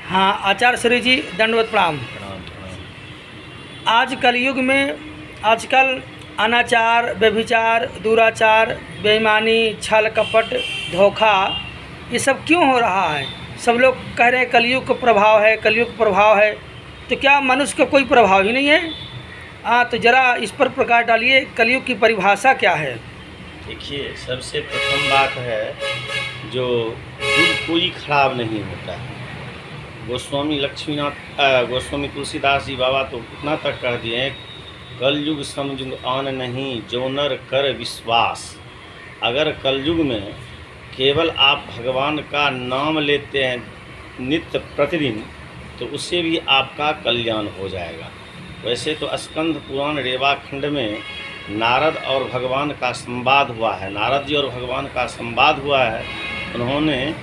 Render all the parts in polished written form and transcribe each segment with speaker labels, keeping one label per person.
Speaker 1: हाँ, आचार्य श्री जी दंडवत प्रणाम। आज कलयुग में आजकल अनाचार, व्यभिचार, दुराचार, बेईमानी, छल कपट, धोखा, ये सब क्यों हो रहा है? सब लोग कह रहे हैं कलयुग का प्रभाव है, कलयुग का प्रभाव है। तो क्या मनुष्य का कोई प्रभाव ही नहीं है? हाँ, तो ज़रा इस पर प्रकाश डालिए, कलयुग की परिभाषा क्या है?
Speaker 2: देखिए, सबसे प्रथम बात है जो युग कोई खराब नहीं होता है। गोस्वामी तुलसीदास जी बाबा तो इतना तक कह दिए हैं, कलयुग समझ आन नहीं जो नर कर विश्वास। अगर कलयुग में केवल आप भगवान का नाम लेते हैं नित्य प्रतिदिन, तो उससे भी आपका कल्याण हो जाएगा। वैसे तो स्कंद पुराण रेवा खंड में नारद और भगवान का संवाद हुआ है, नारद जी और भगवान का संवाद हुआ है। उन्होंने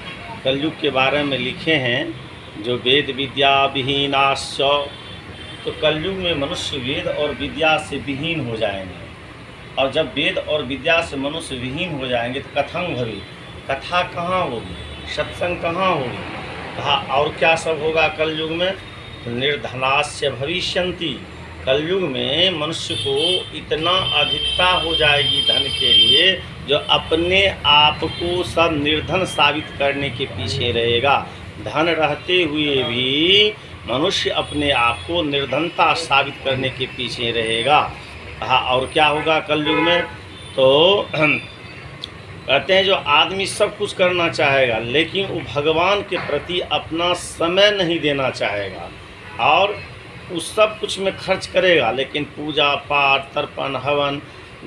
Speaker 2: कलयुग के बारे में लिखे हैं, जो वेद विद्या विहीनाश्च, तो कलयुग में मनुष्य वेद और विद्या से विहीन हो जाएंगे। और जब वेद और विद्या से मनुष्य विहीन हो जाएंगे तो कथं भवी, कथा कहाँ होगी, सत्संग कहाँ होगी, कहा और क्या सब होगा कलयुग में? तो निर्धनास्य भविष्यन्ति। कलयुग में मनुष्य को इतना अधिकता हो जाएगी धन के लिए, जो अपने आप को सब निर्धन साबित करने के पीछे रहेगा। धन रहते हुए भी मनुष्य अपने आप को निर्धनता साबित करने के पीछे रहेगा। हाँ, और क्या होगा कलयुग में? तो कहते हैं जो आदमी सब कुछ करना चाहेगा, लेकिन वो भगवान के प्रति अपना समय नहीं देना चाहेगा, और उस सब कुछ में खर्च करेगा, लेकिन पूजा पाठ, तर्पण, हवन,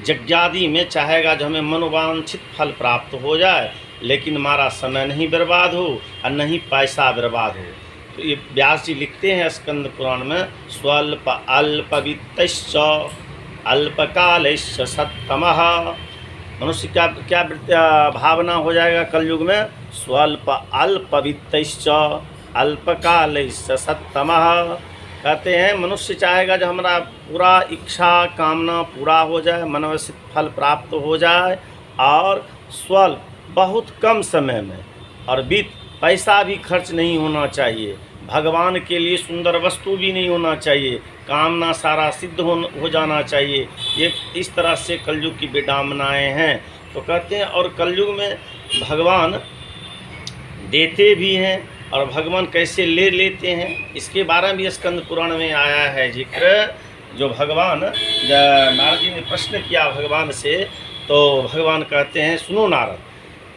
Speaker 2: यज्ञादि में चाहेगा जो हमें मनोवांछित फल प्राप्त हो जाए, लेकिन हमारा समय नहीं बर्बाद हो और नहीं पैसा बर्बाद हो। तो ये व्यास जी लिखते हैं स्कंद पुराण में, स्वल्प अल्प वित्तश्च अल्पकालश्च सत्तमः। मनुष्य क्या भावना हो जाएगा कलयुग में? स्वल्प अल्प वित्तश्च अल्पकालश्च सत्तमः। कहते हैं मनुष्य चाहेगा जो हमारा पूरा इच्छा कामना पूरा हो जाए, मनोवांछित फल प्राप्त हो जाए, और स्वल्प बहुत कम समय में, और वित्त पैसा भी खर्च नहीं होना चाहिए, भगवान के लिए सुंदर वस्तु भी नहीं होना चाहिए, कामना सारा सिद्ध हो जाना चाहिए। ये इस तरह से कलयुग की विडंबनाएं हैं। तो कहते हैं और कलयुग में भगवान देते भी हैं, और भगवान कैसे ले लेते हैं इसके बारे में भी स्कंद पुराण में आया है जिक्र। जो भगवान नारद जी ने प्रश्न किया भगवान से, तो भगवान कहते हैं, सुनो नारद,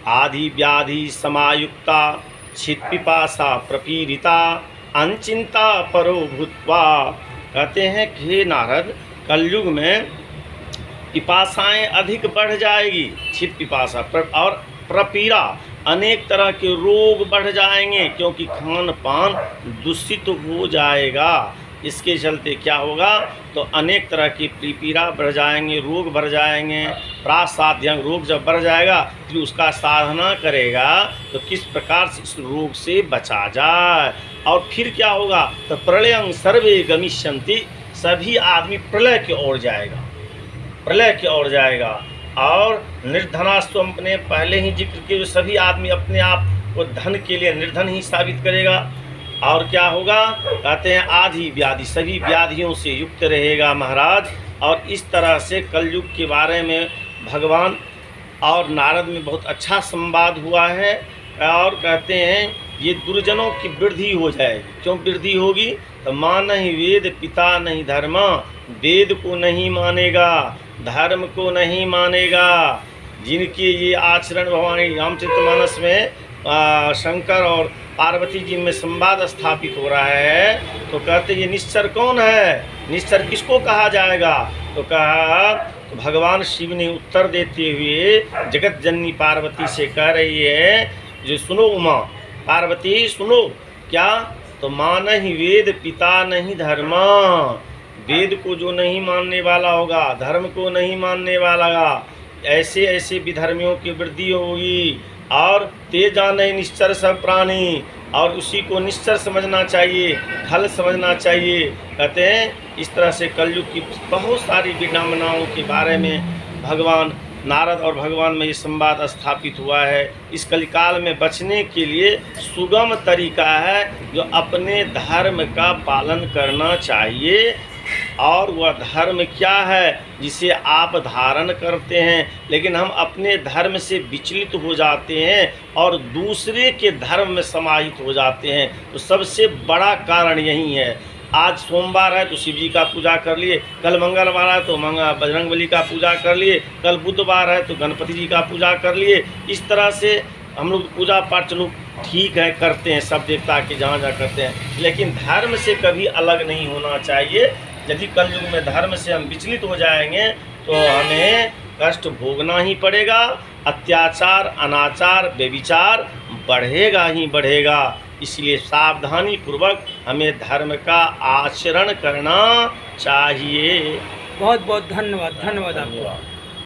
Speaker 2: आदि व्याधि समायुक्ता छित पिपासा प्रपीड़िता अनचिंता परो भूत्वा। कहते हैं कि हे नारद, कलयुग में पिपासाएं अधिक बढ़ जाएगी, छित पिपासा और प्रपीड़ा, अनेक तरह के रोग बढ़ जाएंगे, क्योंकि खान पान दूषित हो जाएगा। इसके चलते क्या होगा? तो अनेक तरह की पीड़ा बढ़ जाएंगे, रोग बढ़ जाएंगे। प्रासाध्य रोग जब बढ़ जाएगा तो उसका साधना करेगा तो किस प्रकार से इस रोग से बचा जाए। और फिर क्या होगा? तो प्रलयं सर्वे गमिष्यन्ति, सभी आदमी प्रलय की ओर जाएगा, प्रलय की ओर जाएगा। और निर्धनास्व ने पहले ही जिक्र किया, सभी आदमी अपने आप को धन के लिए निर्धन ही साबित करेगा। और क्या होगा? कहते हैं आदि व्याधि, सभी व्याधियों से युक्त रहेगा महाराज। और इस तरह से कलयुग के बारे में भगवान और नारद में बहुत अच्छा संवाद हुआ है। और कहते हैं ये दुर्जनों की वृद्धि हो जाएगी। क्यों वृद्धि होगी? तो माँ नहीं वेद पिता नहीं धर्म, वेद को नहीं मानेगा, धर्म को नहीं मानेगा। जिनके ये आचरण भगवान रामचरितमानस में शंकर और पार्वती जी में संवाद स्थापित हो रहा है, तो कहते ये निश्चर कौन है? निश्चर किसको कहा जाएगा? तो कहा, तो भगवान शिव ने उत्तर देते हुए जगत जननी पार्वती से कह रही है, जो सुनो उमा, पार्वती सुनो, क्या? तो माँ नहीं वेद पिता नहीं धर्म, वेद को जो नहीं मानने वाला होगा, धर्म को नहीं मानने वाला, ऐसे ऐसे विधर्मियों की वृद्धि होगी। और ते जाने निश्चर सब प्राणी, और उसी को निश्चर समझना चाहिए, फल समझना चाहिए। कहते हैं इस तरह से कलयुग की बहुत सारी विडंबनाओं के बारे में भगवान नारद और भगवान में ये संवाद स्थापित हुआ है। इस कलिकाल में बचने के लिए सुगम तरीका है जो अपने धर्म का पालन करना चाहिए। और वह धर्म क्या है जिसे आप धारण करते हैं, लेकिन हम अपने धर्म से विचलित हो जाते हैं और दूसरे के धर्म में समाहित हो जाते हैं। तो सबसे बड़ा कारण यही है। आज सोमवार है तो शिव जी का पूजा कर लिए, कल मंगलवार है तो बजरंगबली का पूजा कर लिए, कल बुधवार है तो गणपति जी का पूजा कर लिए। इस तरह से हम लोग पूजा पाठ चलो ठीक है करते हैं, सब देवता के जहाँ जहाँ करते हैं, लेकिन धर्म से कभी अलग नहीं होना चाहिए। यदि कलयुग में धर्म से हम विचलित हो जाएंगे तो हमें कष्ट भोगना ही पड़ेगा। अत्याचार, अनाचार, व्यभिचार बढ़ेगा ही बढ़ेगा। इसलिए सावधानी पूर्वक हमें धर्म का आचरण करना चाहिए।
Speaker 1: बहुत बहुत धन्यवाद, धन्यवाद आपको।